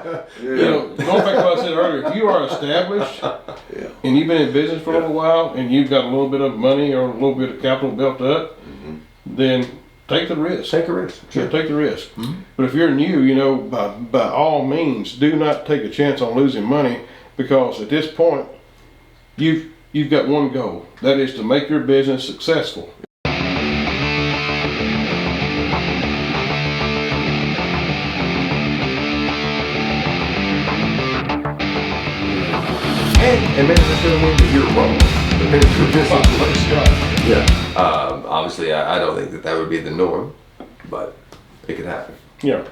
Going back to what I said earlier, if you are established and you've been in business for a little while and you've got a little bit of money or a little bit of capital built up, then take the risk. Take a risk. Sure. Yeah, take the risk. But if you're new, by all means, do not take a chance on losing money, because at this point, you've got one goal. That is to make your business successful. And maybe that doesn't mean that you're wrong. Obviously, I don't think that would be the norm, but it could happen. Yeah.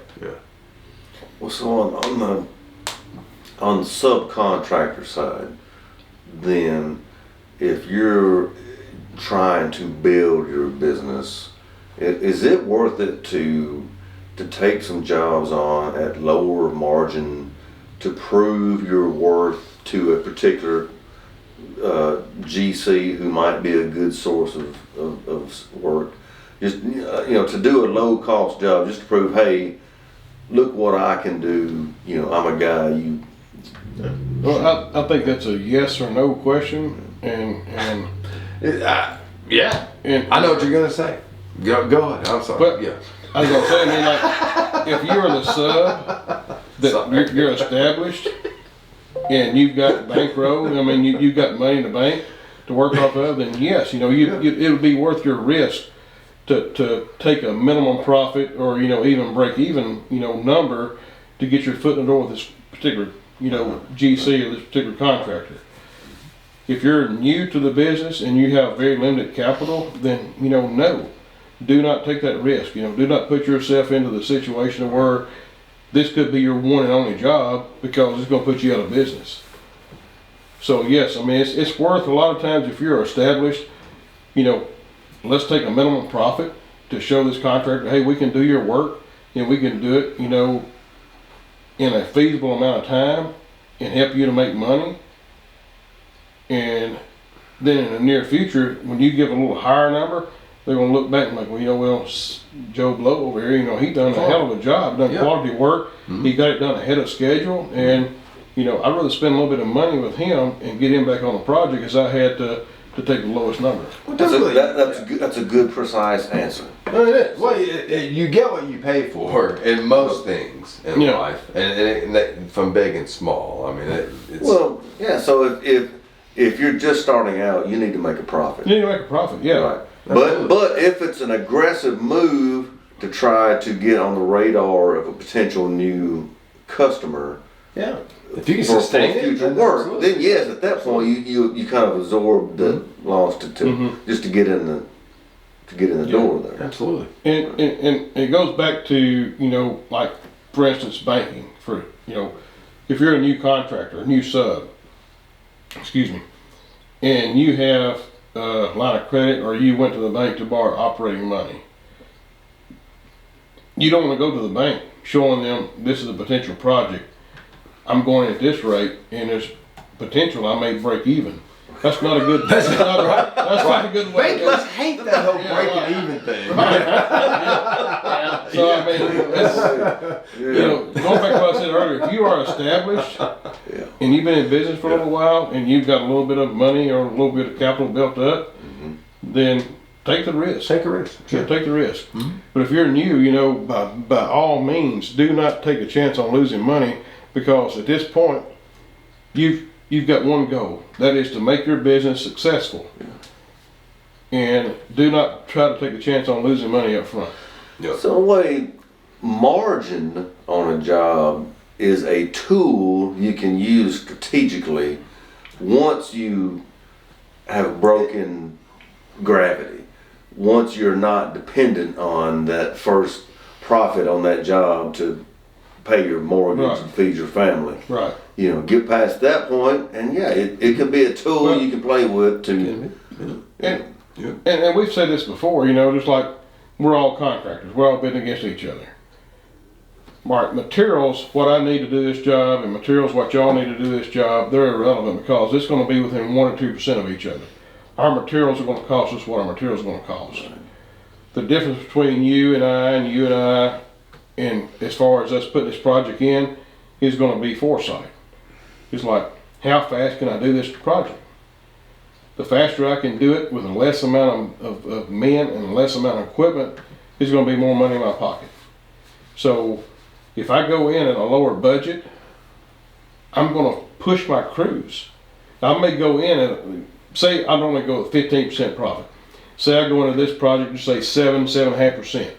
Well, so on the subcontractor side, then if you're trying to build your business, is it worth it to take some jobs on at lower margin to prove your worth to a particular GC who might be a good source of work? Just to do a low cost job just to prove, hey, look what I can do. I'm a guy. Well, I think that's a yes or no question, and yeah. And I know what you're gonna say. Go ahead. I'm sorry. But I was gonna say, like, if you're the sub that you're established and you've got bankroll, you've got money in the bank to work off of, then yes, it would be worth your risk to take a minimum profit or even break even number to get your foot in the door with this particular GC or this particular contractor. If you're new to the business and you have very limited capital, then no, do not take that risk. Do not put yourself into the situation where this could be your one and only job, because it's going to put you out of business. So yes, it's worth a lot of times, if you're established, let's take a minimum profit to show this contractor, hey, we can do your work and we can do it, in a feasible amount of time and help you to make money. And then in the near future, when you give a little higher number, they're going to look back and like, well, Joe Blow over here, he done a hell of a job, done quality work. He got it done ahead of schedule, and I'd rather spend a little bit of money with him and get him back on the project as I had to take the lowest number. Well, that's a good, precise answer. No, it is. Well, you get what you pay for in most things in life, and from big and small. It's So if you're just starting out, you need to make a profit. You need to make a profit, yeah. Right. But if it's an aggressive move to try to get on the radar of a potential new customer, if you can sustain future work, then yes, at that point you kind of absorb the loss to just to get in the door there. Absolutely. And it goes back to like, for instance, banking. For if you're a new contractor, a new sub, and you have a line of credit, or you went to the bank to borrow operating money, you don't want to go to the bank showing them this is a potential project. I'm going at this rate, and there's potential I may break even. That's not a good. That's not a good way. Let's hate that whole breaking even thing. So going back to what I said earlier, if you are established and you've been in business for a little while and you've got a little bit of money or a little bit of capital built up, then take the risk. Take a risk. Sure. Yeah, take the risk. But if you're new, by all means, do not take a chance on losing money, because at this point, you've got one goal. That is to make your business successful. And do not try to take a chance on losing money up front. So in a way, margin on a job is a tool you can use strategically once you have broken gravity. Once you're not dependent on that first profit on that job to pay your mortgage and feed your family. Right. Get past that point, and it can be a tool you can play with to. And we've said this before, just like we're all contractors, we're all bidding against each other. Right, materials, what I need to do this job, and materials, what y'all need to do this job, they're irrelevant, because it's going to be within 1 or 2% of each other. Our materials are going to cost us what our materials are going to cost. The difference between you and I, and as far as us putting this project in, is going to be foresight. It's like, how fast can I do this project? The faster I can do it with a less amount of men and a less amount of equipment, is going to be more money in my pocket. So if I go in at a lower budget, I'm going to push my crews. I may go in at, say I'd only go with 15% profit. Say I go into this project and say 7.5%.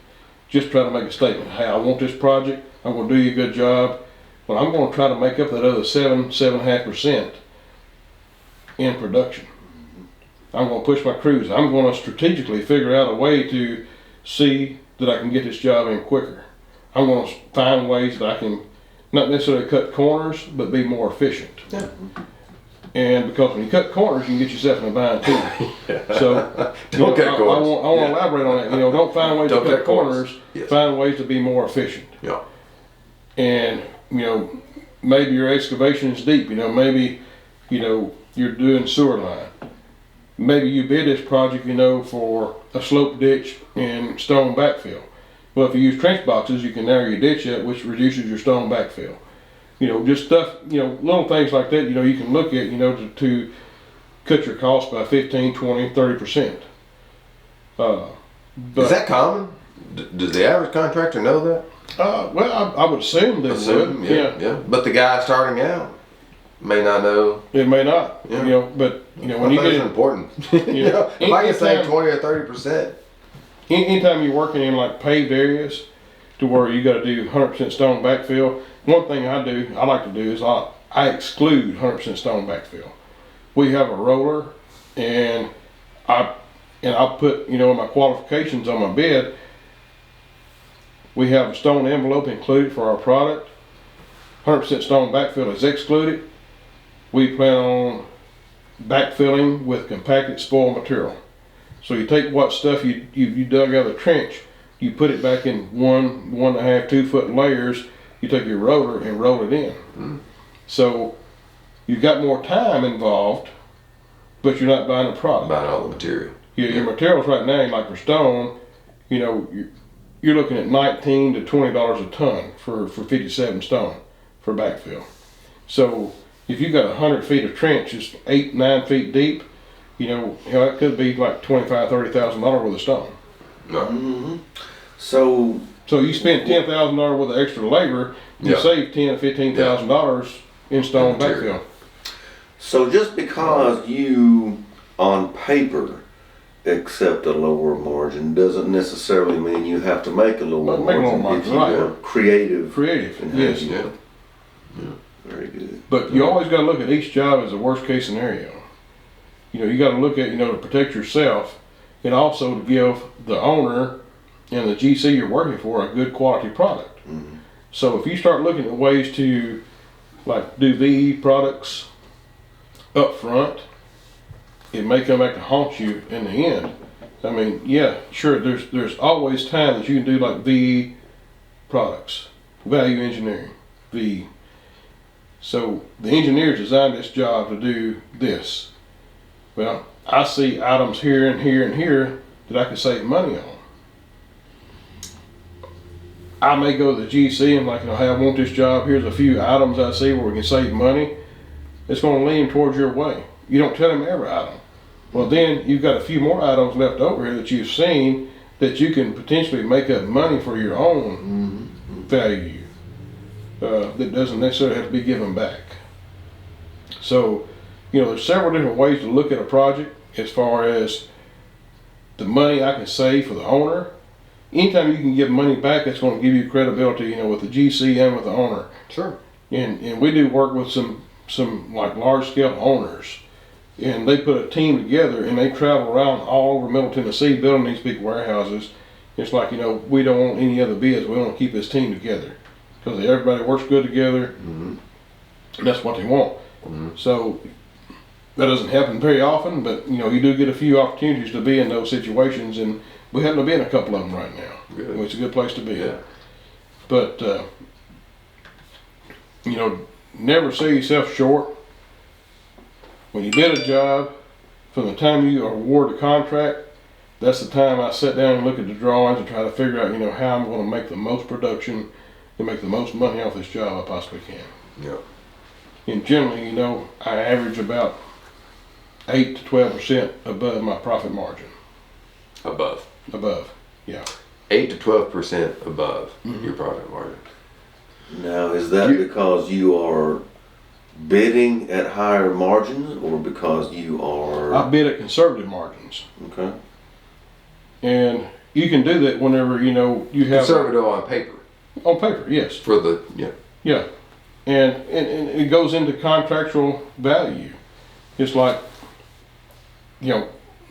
Just try to make a statement. Hey, I want this project. I'm going to do you a good job. But I'm going to try to make up that other 7.5% in production. I'm going to push my crews. I'm going to strategically figure out a way to see that I can get this job in quicker. I'm going to find ways that I can not necessarily cut corners, but be more efficient. Yeah. And because when you cut corners, you can get yourself in a bind too. So Don't cut corners. I want to elaborate on that. Don't find ways to cut corners. Yes. Find ways to be more efficient. Yeah. And maybe your excavation is deep. Maybe you're doing sewer line. Maybe you bid this project, for a slope ditch and stone backfill. Well, if you use trench boxes, you can narrow your ditch up, which reduces your stone backfill. Just stuff, little things like that, you can look at, to cut your cost by 15, 20, 30%. Is that common? Does the average contractor know that? Well, I would assume they would. Yeah. But the guy starting out may not know. It may not, Yeah. But when you get it's important. If I can save 20 or 30%. Anytime you're working in like paved areas, to where you got to do 100% stone backfill. One thing I like to do is I exclude 100% stone backfill. We have a roller, and I'll put in my qualifications on my bid. We have a stone envelope included for our product. 100% stone backfill is excluded. We plan on backfilling with compacted spoil material. So you take what stuff you dug out of the trench, you put it back in 1.5, 2 foot layers. You take your roller and roll it in. Mm. So you've got more time involved, but you're not buying a product. Buying all the material. Your materials right now, like for stone, you're looking at $19 to $20 a ton for 57 stone for backfill. So if you've got 100 feet of trench, it's 8, 9 feet deep, it could be like $25,000, $30,000 worth of stone. No. Mm-hmm. So you spend $10,000 worth of extra labor, you save $10,000 to $15,000 in stone backfill. So just because you, on paper, accept a lower margin doesn't necessarily mean you have to make a lower margin if you are creative. Yes. Yeah. Very good. But you always got to look at each job as a worst case scenario. You got to look at, to protect yourself, and also to give the owner and the GC you're working for a good quality product. Mm-hmm. So if you start looking at ways to do VE products up front, it may come back to haunt you in the end. I mean, yeah, sure, there's always time that you can do like VE products, value engineering, VE. So the engineers designed this job to do this. Well, I see items here and here and here that I can save money on. I may go to the GC and hey, I want this job. Here's a few items I see where we can save money. It's going to lean towards your way. You don't tell them every item. Well, then you've got a few more items left over here that you've seen that you can potentially make up money for your own value that doesn't necessarily have to be given back. So, there's several different ways to look at a project as far as the money I can save for the owner. Anytime you can give money back, it's going to give you credibility, with the GC and with the owner. Sure. And we do work with some large scale owners, and they put a team together and they travel around all over Middle Tennessee building these big warehouses. It's we don't want any other bids. We want to keep this team together because everybody works good together. Mm-hmm. And that's what they want. Mm-hmm. So that doesn't happen very often, but you do get a few opportunities to be in those situations, and we happen to be in a couple of them right now. Good. It's a good place to be. Yeah. But never sell yourself short. When you bid a job, from the time you award the contract, that's the time I sit down and look at the drawings and try to figure out, how I'm going to make the most production to make the most money off this job I possibly can. Yeah. And generally, I average about 8 to 12% above my profit margin. Above, Yeah. 8 to 12% above your profit margin. Now, is that because you are bidding at higher margins, or because you are? I bid at conservative margins. Okay. And you can do that whenever, you have. Conservative on paper. On paper, yes. For the, Yeah. And it goes into contractual value. It's like,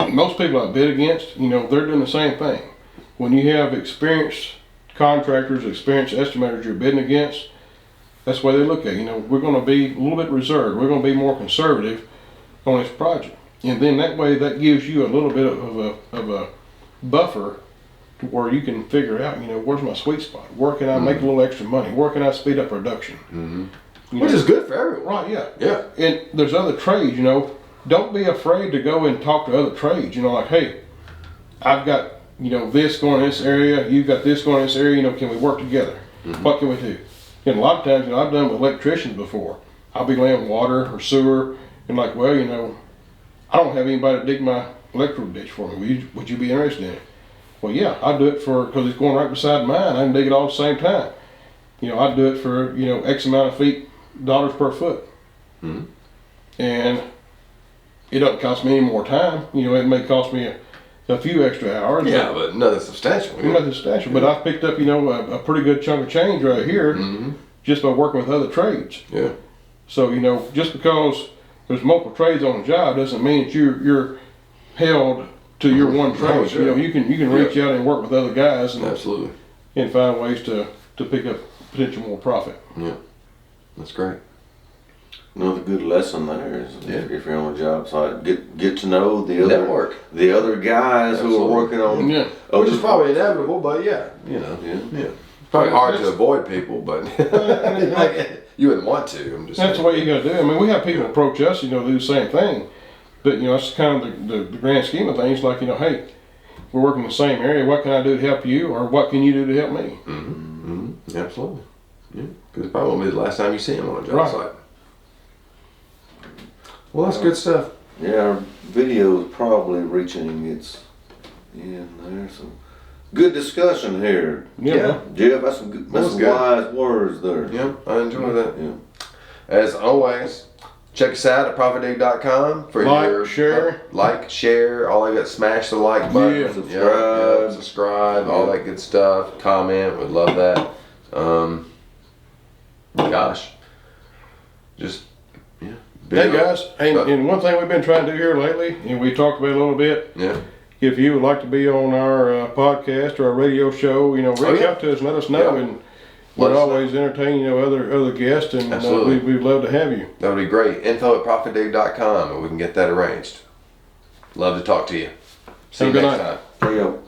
most people I bid against, they're doing the same thing. When you have experienced contractors, experienced estimators you're bidding against, that's the way they look at it. We're going to be a little bit reserved. We're going to be more conservative on this project. And then that way that gives you a little bit of a buffer to where you can figure out, where's my sweet spot? Where can I make a little extra money? Where can I speed up production? Which is good for everyone. Right, yeah. Yeah. And there's other trades, don't be afraid to go and talk to other trades, like, hey, I've got, this going in this area, you've got this going in this area, can we work together? What can we do? And a lot of times, I've done with electricians before. I'll be laying water or sewer, and like, well, I don't have anybody to dig my electrical ditch for me. Would you be interested in it? Well, yeah, I'll do it because it's going right beside mine. I can dig it all at the same time. I'd do it for, X amount of feet, dollars per foot. And it doesn't cost me any more time. It may cost me a few extra hours. Yeah, but nothing substantial. Nothing substantial. But I've picked up, a pretty good chunk of change right here just by working with other trades. Yeah. So, just because there's multiple trades on a job doesn't mean that you're held to your one trade. Oh, sure. You can reach out and work with other guys and Absolutely. And find ways to pick up potential more profit. Yeah. That's great. Another good lesson there is if you're on a job site, get to know the other Network. the other guys who are working on. Yeah. Which is probably inevitable, but yeah. Yeah. Probably hard to avoid people, but you wouldn't want to. I'm just That's the saying. way you got to do it. I mean, we have people approach us, do the same thing. But, that's kind of the grand scheme of things. Like, hey, we're working in the same area. What can I do to help you? Or what can you do to help me? Absolutely. Yeah. Because it probably won't be the last time you see him on a job Right. site. Well, that's good stuff. Yeah, our video is probably reaching its end there. So good discussion here. Yeah. Jeff, that's some wise words there. Yeah, I enjoy that. Yeah. As always, check us out at ProfitDig.com for your share, all that. Smash the like button, Yeah, subscribe, all that good stuff. Comment, would love that. Hey guys, and one thing we've been trying to do here lately, and we talked about it a little bit. Yeah. If you would like to be on our podcast or our radio show, reach out to us, let us know, and we'd always entertain other guests, and we'd love to have you. That would be great. Info at ProfitDig.com, and we can get that arranged. Love to talk to you. See you next time. There you go.